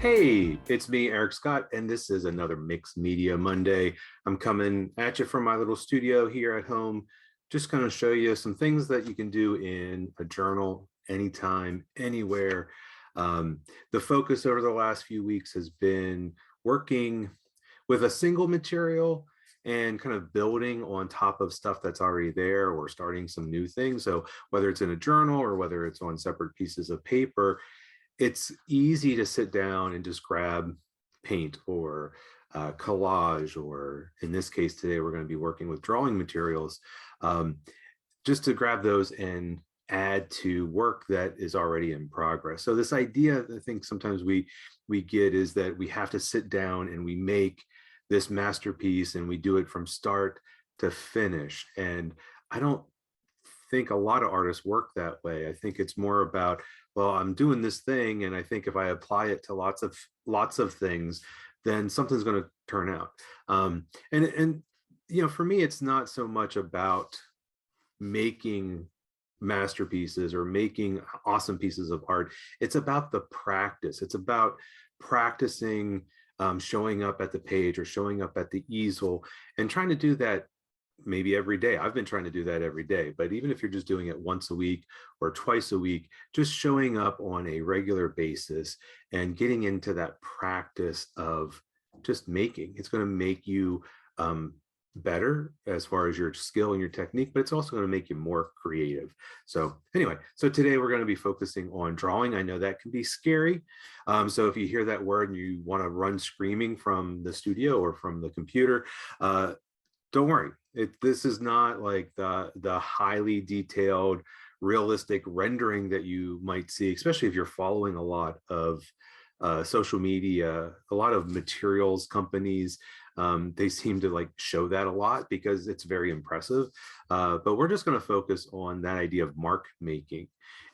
Hey, it's me, Eric Scott, and this is another Mixed Media Monday. I'm coming at you from my little studio here at home, just going to show you some things that you can do in a journal anytime, anywhere. Um, the focus over the last few weeks has been working with a single material and kind of building on top of stuff that's already there or starting some new things. So whether it's in a journal or whether it's on separate pieces of paper, it's easy to sit down and just grab paint or collage, or in this case today, we're going to be working with drawing materials, um, just to grab those and add to work that is already in progress. So this idea, I think sometimes we get, is that we have to sit down and we make this masterpiece and we do it from start to finish. And I don't think a lot of artists work that way. I think it's more about, well, I'm doing this thing, and I think if I apply it to lots of things, then something's going to turn out. And for me, it's not so much about making masterpieces or making awesome pieces of art. It's about the practice. It's about practicing, showing up at the page or showing up at the easel and trying to do that maybe every day. I've been trying to do that every day, but even if you're just doing it once a week or twice a week, just showing up on a regular basis and getting into that practice of just making, it's going to make you better as far as your skill and your technique, but it's also going to make you more creative. So anyway, so today we're going to be focusing on drawing. I know that can be scary. So if you hear that word and you want to run screaming from the studio or from the computer, don't worry. This is not like the highly detailed, realistic rendering that you might see, especially if you're following a lot of social media, a lot of materials companies. They seem to like show that a lot because it's very impressive. But we're just going to focus on that idea of mark making.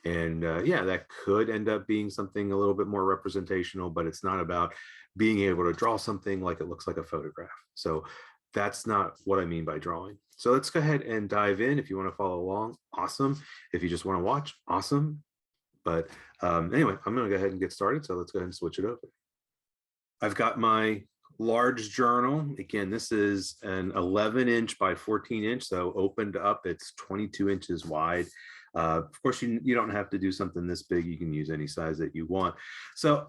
And yeah, that could end up being something a little bit more representational, but it's not about being able to draw something like it looks like a photograph. So that's not what I mean by drawing. So let's go ahead and dive in. If you want to follow along, awesome. If you just want to watch, awesome. But anyway, I'm going to go ahead and get started. So let's go ahead and switch it over. I've got my large journal. Again, this is an 11-inch by 14-inch. So opened up, it's 22 inches wide. Of course, you don't have to do something this big. You can use any size that you want. So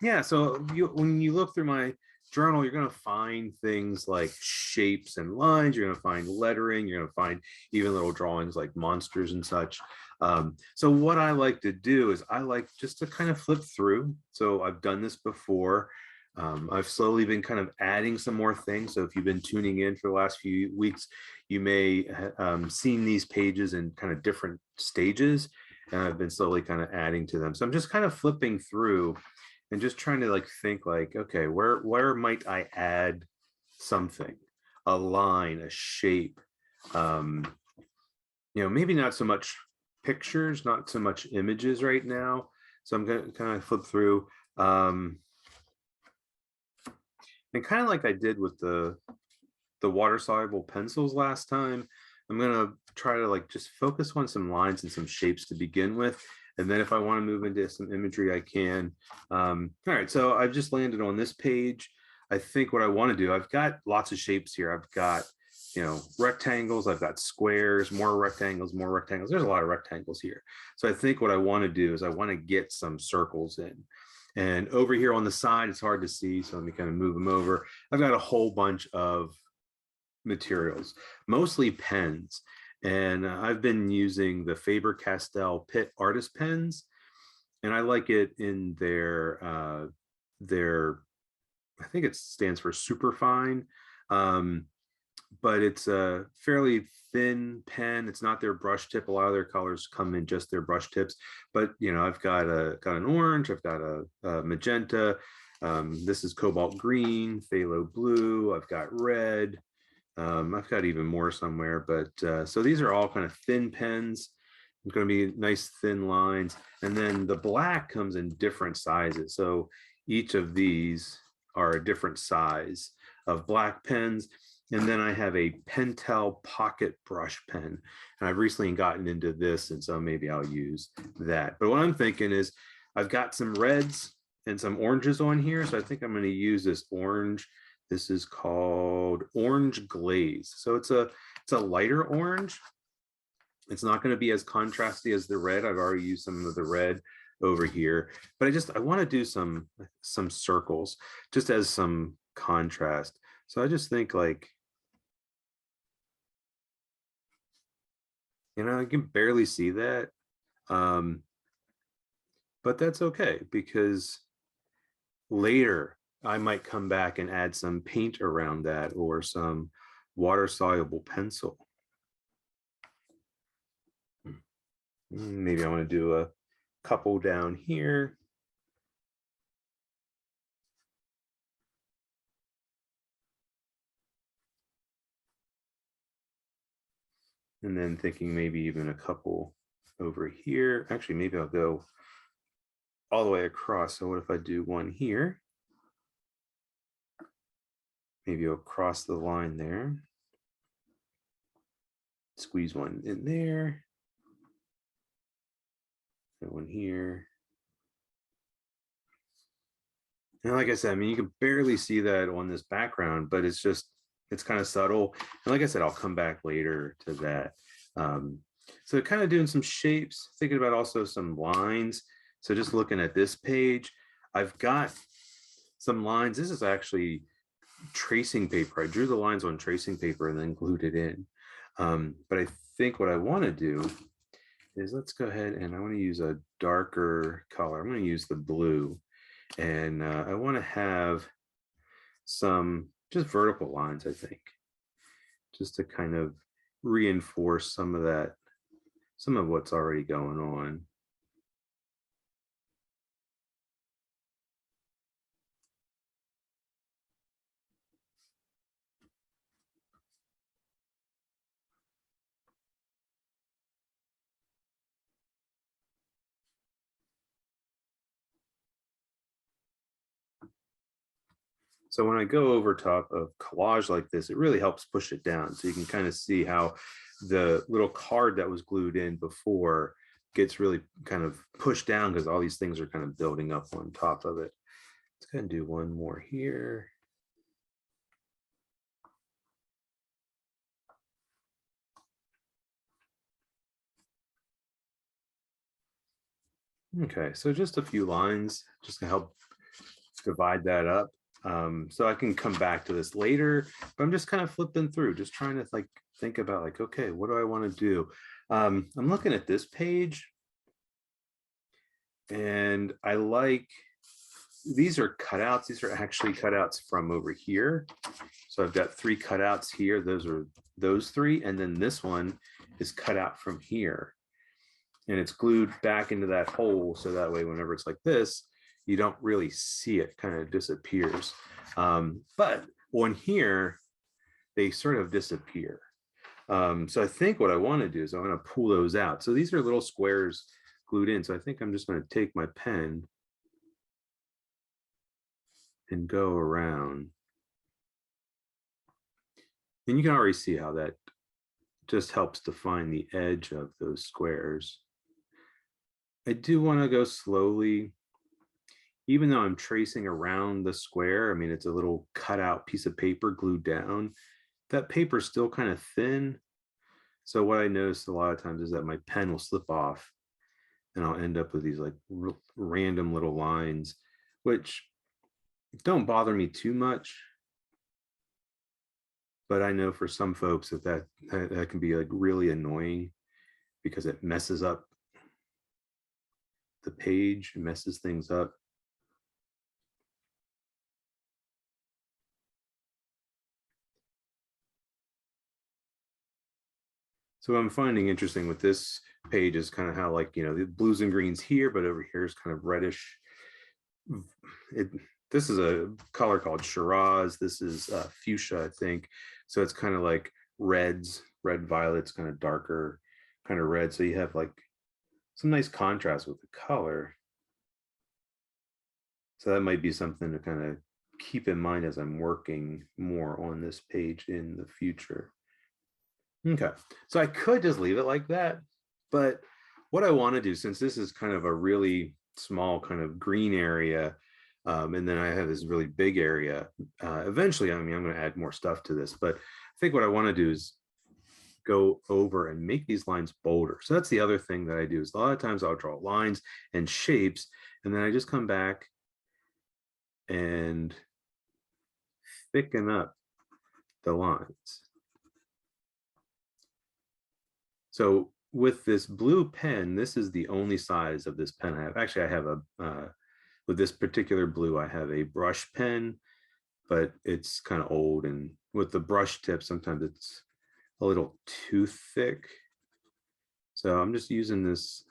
yeah, so when you look through my journal, you're going to find things like shapes and lines. You're going to find lettering. You're going to find even little drawings like monsters and such. So what I like to do is I like just to kind of flip through. So I've done this before. I've slowly been kind of adding some more things. So if you've been tuning in for the last few weeks, you may seen these pages in kind of different stages, and I've been slowly kind of adding to them. So I'm just kind of flipping through and just trying to like think like, okay, where might I add something, a line, a shape, maybe not so much pictures, not so much images right now. So I'm going to kind of flip through, and kind of like I did with the water soluble pencils last time, I'm going to try to like just focus on some lines and some shapes to begin with. And then if I want to move into some imagery, I can. All right, so I've just landed on this page. I think what I want to do, I've got lots of shapes here. I've got, rectangles, I've got squares, more rectangles, more rectangles. There's a lot of rectangles here. So I think what I want to do is I want to get some circles in. And over here on the side, it's hard to see, so let me kind of move them over. I've got a whole bunch of materials, mostly pens. And I've been using the Faber-Castell Pitt artist pens, and I like it in their I think it stands for superfine, but it's a fairly thin pen. It's not their brush tip. A lot of their colors come in just their brush tips, but I've got an orange, I've got a magenta. This is cobalt green, phthalo blue. I've got red. I've got even more somewhere, but so these are all kind of thin pens. It's going to be nice thin lines. And then the black comes in different sizes. So each of these are a different size of black pens. And then I have a Pentel pocket brush pen. And I've recently gotten into this, and so maybe I'll use that. But what I'm thinking is I've got some reds and some oranges on here. So I think I'm going to use this orange. This is called Orange Glaze. So it's a lighter orange. It's not going to be as contrasty as the red. I've already used some of the red over here, but I want to do some circles just as some contrast. So I just think like, I can barely see that. But that's okay, because later I might come back and add some paint around that or some water soluble pencil. Maybe I want to do a couple down here. And then thinking maybe even a couple over here. Actually, maybe I'll go all the way across. So what if I do one here? Maybe I'll cross the line there. Squeeze one in there. That one here. And like I said, I mean, you can barely see that on this background, but it's kind of subtle. And like I said, I'll come back later to that. So kind of doing some shapes, thinking about also some lines. So just looking at this page, I've got some lines. This is actually tracing paper. I drew the lines on tracing paper and then glued it in. But I think what I want to do is, let's go ahead and I want to use a darker color. I'm going to use the blue. And I want to have some just vertical lines, I think, just to kind of reinforce some of what's already going on. So when I go over top of collage like this, it really helps push it down. So you can kind of see how the little card that was glued in before gets really kind of pushed down because all these things are kind of building up on top of it. Let's go ahead and do one more here. Okay, so just a few lines just to help divide that up. So I can come back to this later, but I'm just kind of flipping through, just trying to like think about like, okay, what do I want to do? I'm looking at this page and I like, these are cutouts. These are actually cutouts from over here. So I've got 3 cutouts here. Those are those 3. And then this one is cut out from here. And it's glued back into that hole. So that way, whenever it's like this, you don't really see it, kind of disappears. But on here, they sort of disappear. So I think what I want to do is I want to pull those out. So these are little squares glued in. So I think I'm just going to take my pen and go around. And you can already see how that just helps define the edge of those squares. I do want to go slowly. Even though I'm tracing around the square, I mean, it's a little cutout piece of paper glued down. That paper's still kind of thin. So what I noticed a lot of times is that my pen will slip off and I'll end up with these like random little lines, which don't bother me too much. But I know for some folks that can be like really annoying because it messes up the page, messes things up. So what I'm finding interesting with this page is kind of how, like, the blues and greens here, but over here is kind of reddish. This is a color called Shiraz. This is fuchsia, I think. So it's kind of like reds, red violets, kind of darker kind of red. So you have like some nice contrast with the color. So that might be something to kind of keep in mind as I'm working more on this page in the future. Okay, so I could just leave it like that, but what I want to do, since this is kind of a really small kind of green area, And then I have this really big area. Eventually, I mean, I'm going to add more stuff to this, but I think what I want to do is go over and make these lines bolder. So that's the other thing that I do, is a lot of times I'll draw lines and shapes, and then I just come back and thicken up the lines. So with this blue pen, this is the only size of this pen I have. Actually, I have with this particular blue, I have a brush pen, but it's kind of old. And with the brush tip, sometimes it's a little too thick. So I'm just using this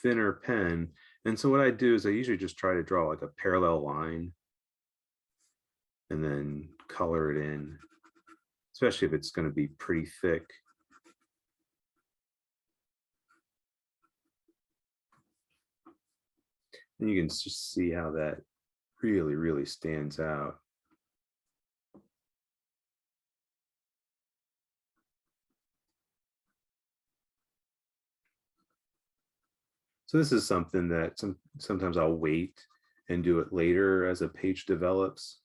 thinner pen. And so what I do is I usually just try to draw like a parallel line and then color it in, especially if it's going to be pretty thick. And you can just see how that really, really stands out. So this is something that sometimes I'll wait and do it later as a page develops.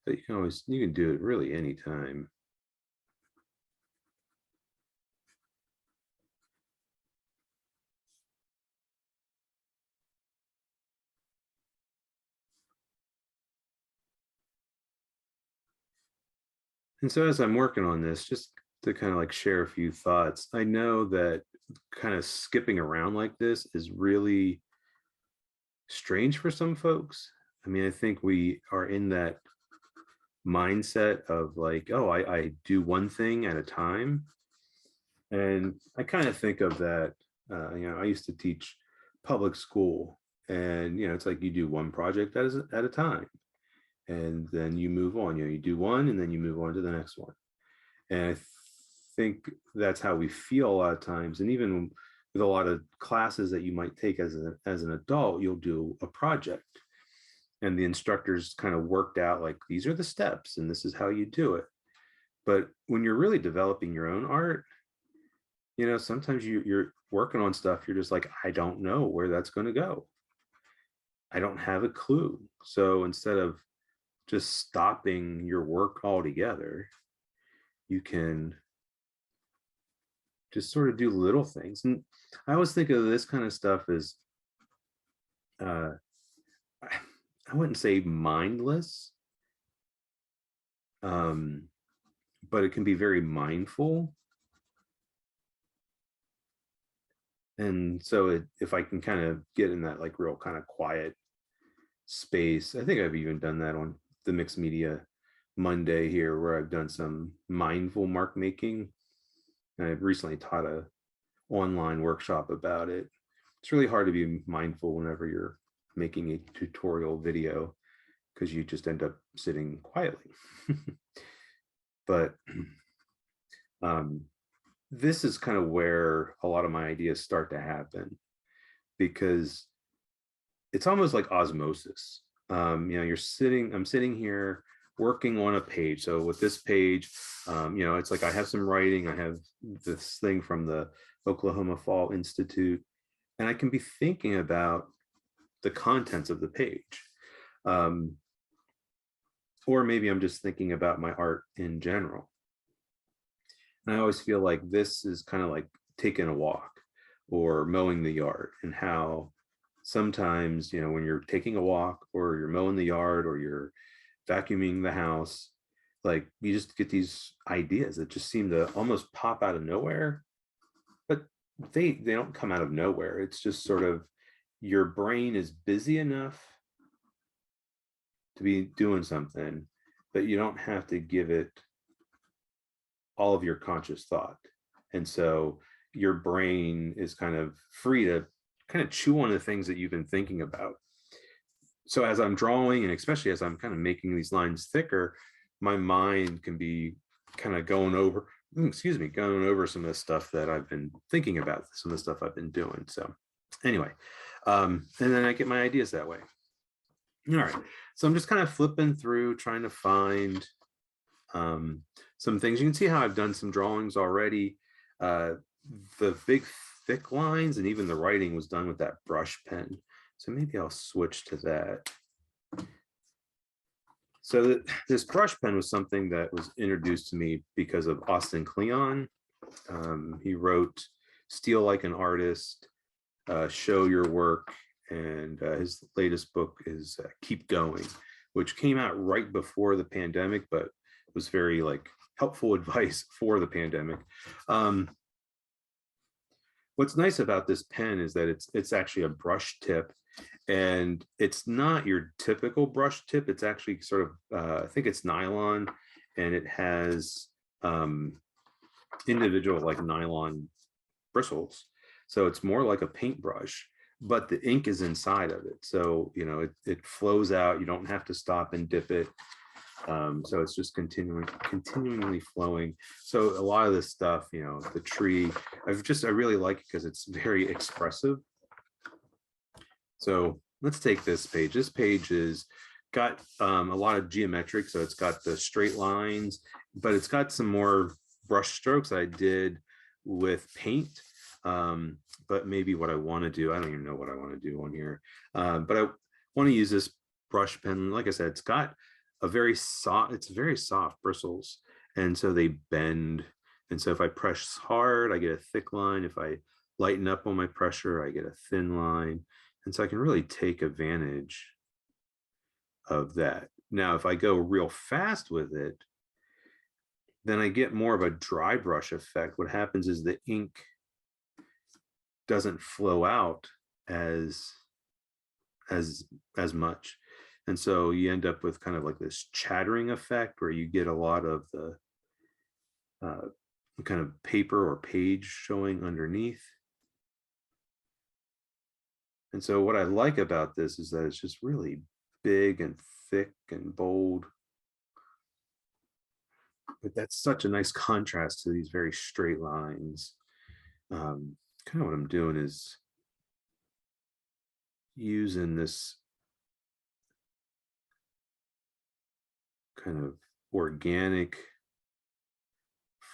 But you can do it really anytime. And so as I'm working on this, just to kind of like share a few thoughts, I know that kind of skipping around like this is really strange for some folks. I mean, I think we are in that mindset of like, oh, I do one thing at a time. And I kind of think of that, I used to teach public school, and, it's like you do one project at a time, and then you move on, you do one and then you move on to the next one. And I think that's how we feel a lot of times. And even with a lot of classes that you might take as an adult, you'll do a project and the instructors kind of worked out like, these are the steps and this is how you do it. But when you're really developing your own art, sometimes you're working on stuff, you're just like, I don't know where that's going to go. I don't have a clue. So instead of just stopping your work altogether, you can just sort of do little things. And I always think of this kind of stuff as, I wouldn't say mindless, but it can be very mindful. And so if I can kind of get in that like real kind of quiet space, I think I've even done that on the Mixed Media Monday here, where I've done some mindful mark making. And I've recently taught a online workshop about it. It's really hard to be mindful whenever you're making a tutorial video, because you just end up sitting quietly. But this is kind of where a lot of my ideas start to happen, because it's almost like osmosis. I'm sitting here working on a page. So with this page, it's like I have some writing, I have this thing from the Oklahoma Fall Institute, and I can be thinking about the contents of the page. Or maybe I'm just thinking about my art in general. And I always feel like this is kind of like taking a walk or mowing the yard, and how sometimes, when you're taking a walk or you're mowing the yard or you're vacuuming the house, like you just get these ideas that just seem to almost pop out of nowhere, but they don't come out of nowhere. It's just sort of your brain is busy enough to be doing something, but you don't have to give it all of your conscious thought. And so your brain is kind of free to kind of chew on the things that you've been thinking about. So as I'm drawing, and especially as I'm kind of making these lines thicker, my mind can be kind of going over some of the stuff that I've been thinking about, some of the stuff I've been doing. So anyway, and then I get my ideas that way. All right, so I'm just kind of flipping through, trying to find some things. You can see how I've done some drawings already. The big thick lines, and even the writing was done with that brush pen. So maybe I'll switch to that. So this brush pen was something that was introduced to me because of Austin Kleon. He wrote Steal Like an Artist, Show Your Work, and his latest book is Keep Going, which came out right before the pandemic, but was very like helpful advice for the pandemic. What's nice about this pen is that it's actually a brush tip, and it's not your typical brush tip. It's actually sort of, I think it's nylon, and it has individual like nylon bristles. So it's more like a paintbrush, but the ink is inside of it. So, you know, it flows out. You don't have to stop and dip it. So it's just continually flowing. So a lot of this stuff, you know, the tree, I really like it because it's very expressive. So let's take this page. This page is got a lot of geometric. So it's got the straight lines, but it's got some more brush strokes I did with paint. But maybe what I want to do, I don't even know what I want to do on here. But I want to use this brush pen. Like I said, it's got a very soft bristles, and so they bend. And so if I press hard, I get a thick line. If I lighten up on my pressure, I get a thin line. And so I can really take advantage of that. Now, if I go real fast with it, then I get more of a dry brush effect. What happens is the ink doesn't flow out as much. And so you end up with kind of like this chattering effect where you get a lot of the kind of paper or page showing underneath. And so what I like about this is that it's just really big and thick and bold. But that's such a nice contrast to these very straight lines. Kind of what I'm doing is using this kind of organic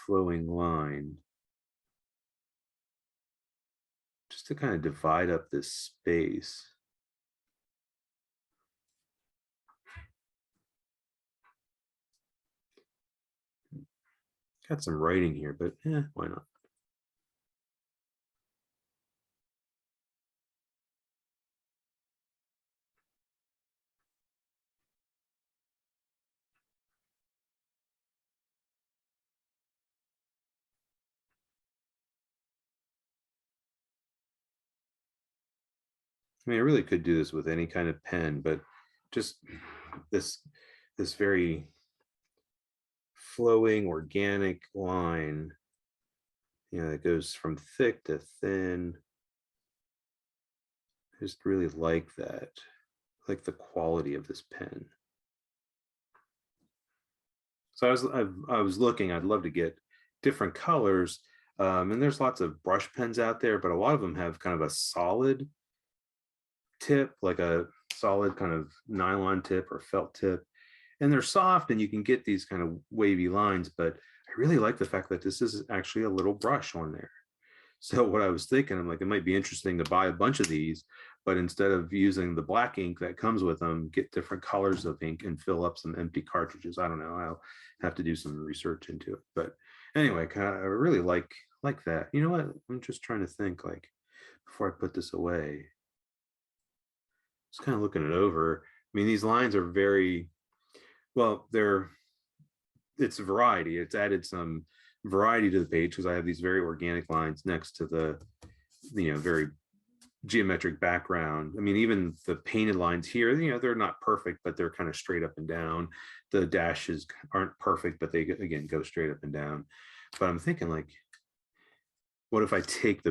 flowing line just to kind of divide up this space. Got some writing here, but why not? I mean, I really could do this with any kind of pen, but just this very flowing organic line, you know, that goes from thick to thin. I just really like that, like the quality of this pen. So I was looking, I'd love to get different colors. And there's lots of brush pens out there, but a lot of them have kind of a solid tip, like a solid kind of nylon tip or felt tip. And they're soft and you can get these kind of wavy lines, but I really like the fact that this is actually a little brush on there. So what I was thinking, I'm like, it might be interesting to buy a bunch of these, but instead of using the black ink that comes with them, get different colors of ink and fill up some empty cartridges. I don't know. I'll have to do some research into it. But anyway, I really like that. You know what? I'm just trying to think, like, before I put this away, just kind of looking it over. I mean, these lines are very, well, it's variety. It's added some variety to the page because I have these very organic lines next to the, you know, very geometric background. I mean, even the painted lines here, you know, they're not perfect, but they're kind of straight up and down. The dashes aren't perfect, but they again go straight up and down. But I'm thinking, like, what if I take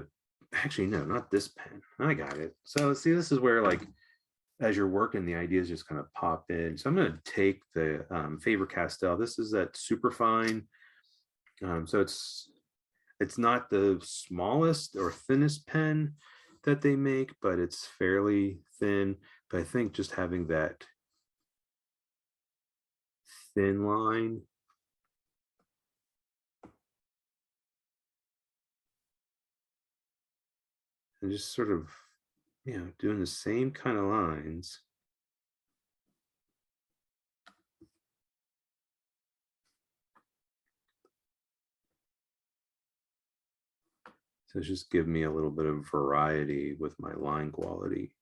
actually, no, not this pen. I got it. So see, this is where, like, as you're working, the ideas just kind of pop in. So I'm going to take the Faber-Castell. This is that super fine. So it's not the smallest or thinnest pen that they make, but it's fairly thin. But I think just having that thin line and just sort of, doing the same kind of lines. So just give me a little bit of variety with my line quality.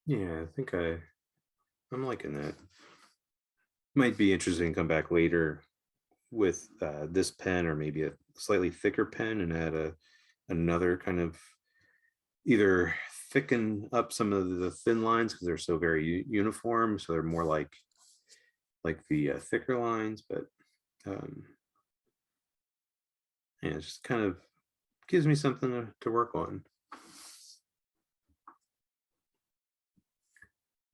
Yeah, I think I'm liking that. Might be interesting to come back later with this pen or maybe a slightly thicker pen and add another kind of either thicken up some of the thin lines because they're so very uniform, so they're more like the thicker lines, but um, yeah, it just kind of gives me something to work on.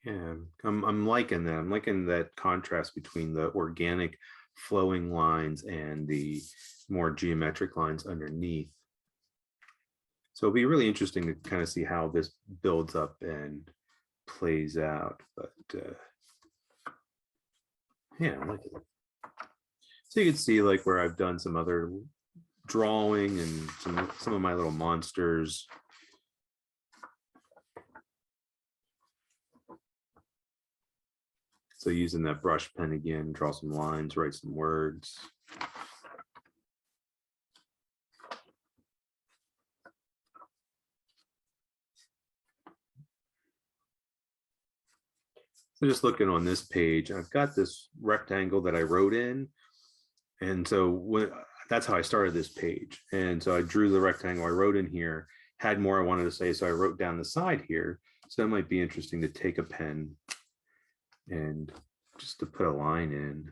Yeah, I'm liking that. I'm liking that contrast between the organic flowing lines and the more geometric lines underneath. So it'll be really interesting to kind of see how this builds up and plays out. But yeah, I like it. So you can see like where I've done some other drawing and some of my little monsters. So using that brush pen again, draw some lines, write some words. So just looking on this page, I've got this rectangle that I wrote in. And so that's how I started this page. And so I drew the rectangle I wrote in here, had more I wanted to say. So I wrote down the side here. So it might be interesting to take a pen and just to put a line in.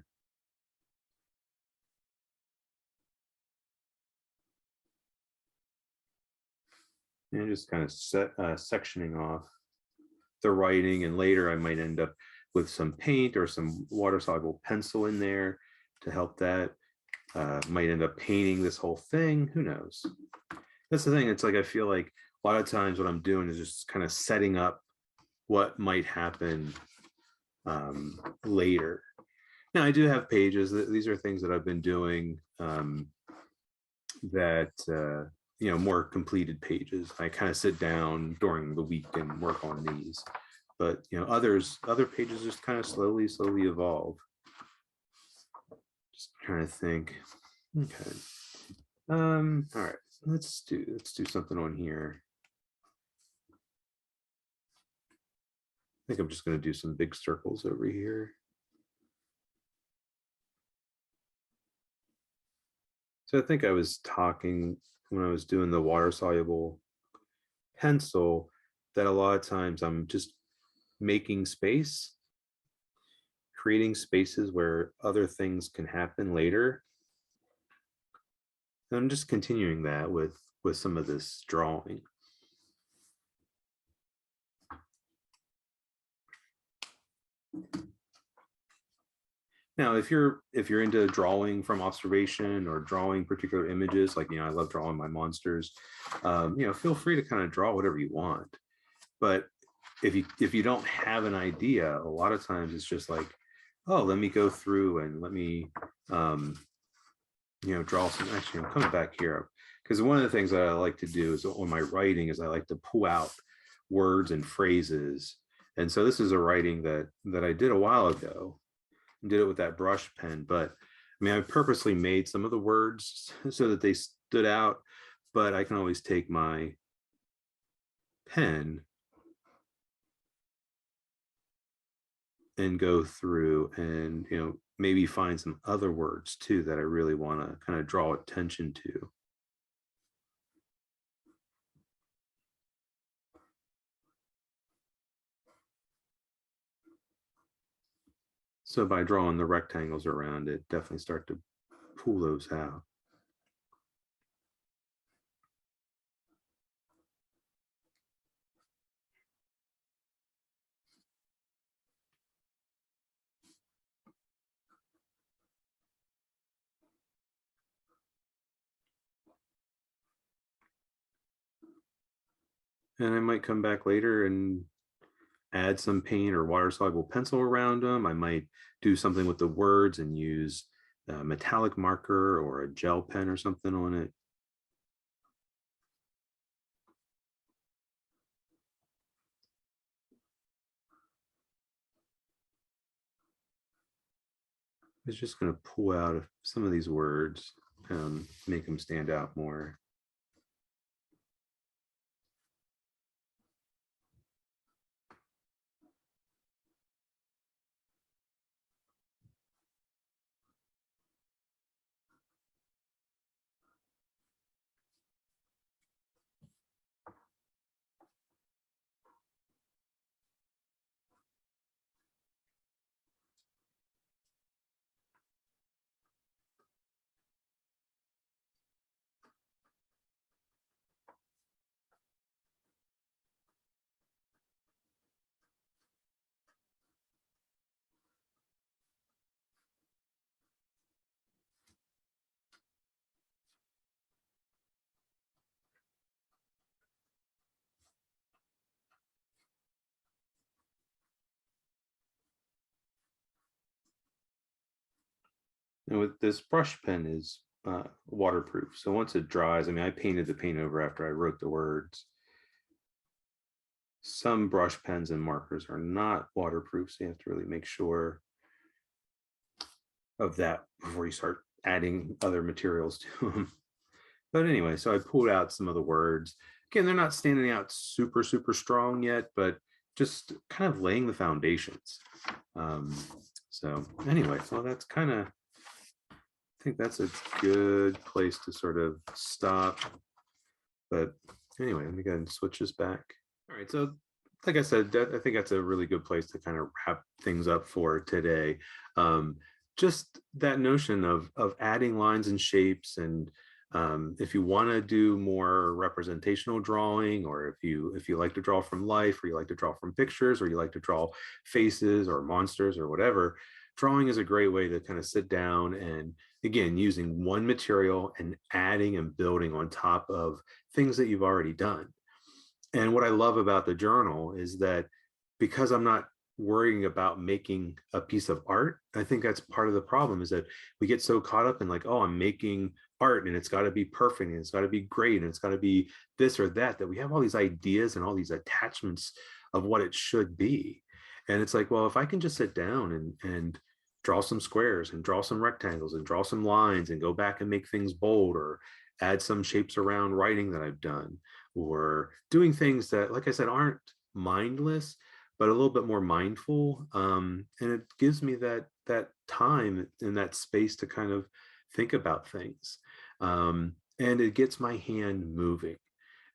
And just kind of sectioning off the writing, and later I might end up with some paint or some water soluble pencil in there to help that. Might end up painting this whole thing, who knows. That's the thing, it's like I feel like a lot of times what I'm doing is just kind of setting up what might happen later. Now I do have pages, these are things that I've been doing that more completed pages. I kind of sit down during the week and work on these, but other pages just kind of slowly evolve. Just trying to think. Okay. All right, let's do something on here. I think I'm just going to do some big circles over here. So I think I was talking when I was doing the water soluble pencil that a lot of times I'm just making space, creating spaces where other things can happen later. And I'm just continuing that with some of this drawing. Now, if you're into drawing from observation or drawing particular images, like I love drawing my monsters, feel free to kind of draw whatever you want. But if you don't have an idea, a lot of times it's just like, oh, let me go through and let me draw some. Actually, I'm coming back here because one of the things that I like to do is on my writing is I like to pull out words and phrases. And so this is a writing that I did a while ago. I did it with that brush pen, but I mean, I purposely made some of the words so that they stood out, but I can always take my pen and go through and maybe find some other words too that I really want to kind of draw attention to. So by drawing the rectangles around it, definitely start to pull those out. And I might come back later and add some paint or water soluble pencil around them. I might do something with the words and use a metallic marker or a gel pen or something on it. It's just going to pull out some of these words, make them stand out more. And with this brush pen is waterproof. So once it dries, I mean, I painted the paint over after I wrote the words. Some brush pens and markers are not waterproof, so you have to really make sure of that before you start adding other materials to them. But anyway, so I pulled out some of the words. Again, they're not standing out super, super strong yet, but just kind of laying the foundations. So anyway, so that's kind of, I think that's a good place to sort of stop. But anyway, let me go ahead and switch this back. All right, so like I said, I think that's a really good place to kind of wrap things up for today. Just that notion of adding lines and shapes, and if you want to do more representational drawing, or if you like to draw from life, or you like to draw from pictures, or you like to draw faces or monsters or whatever, drawing is a great way to kind of sit down and, again, using one material and adding and building on top of things that you've already done. And what I love about the journal is that because I'm not worrying about making a piece of art, I think that's part of the problem, is that we get so caught up in like, oh, I'm making art and it's got to be perfect and it's got to be great and it's got to be this or that, that we have all these ideas and all these attachments of what it should be. And it's like, well, if I can just sit down and draw some squares and draw some rectangles and draw some lines and go back and make things bold, or add some shapes around writing that I've done, or doing things that, like I said, aren't mindless, but a little bit more mindful. And it gives me that time and that space to kind of think about things. And it gets my hand moving.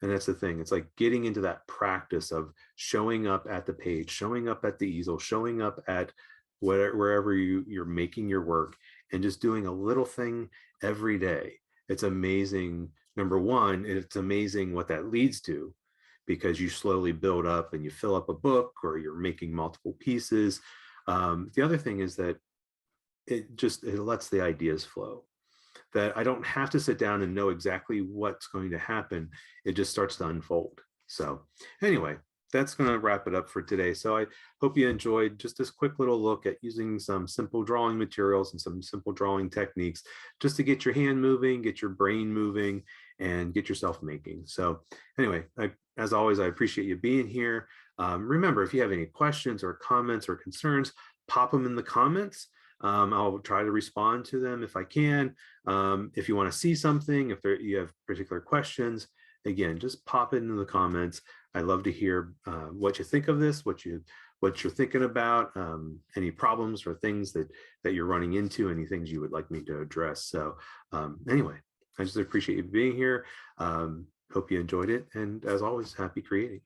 And that's the thing. It's like getting into that practice of showing up at the page, showing up at the easel, showing up at wherever you're making your work, and just doing a little thing every day. It's amazing. Number one, it's amazing what that leads to, because you slowly build up and you fill up a book, or you're making multiple pieces. The other thing is that it lets the ideas flow, that I don't have to sit down and know exactly what's going to happen. It just starts to unfold. So anyway, that's going to wrap it up for today. So I hope you enjoyed just this quick little look at using some simple drawing materials and some simple drawing techniques just to get your hand moving, get your brain moving, and get yourself making. So anyway, as always, I appreciate you being here. Remember, if you have any questions or comments or concerns, pop them in the comments. I'll try to respond to them if I can. If you want to see something, if you have particular questions, again, just pop it into the comments. I love to hear what you think of this, what you're thinking about, any problems or things that you're running into, any things you would like me to address. So anyway, I just appreciate you being here. Hope you enjoyed it. And as always, happy creating.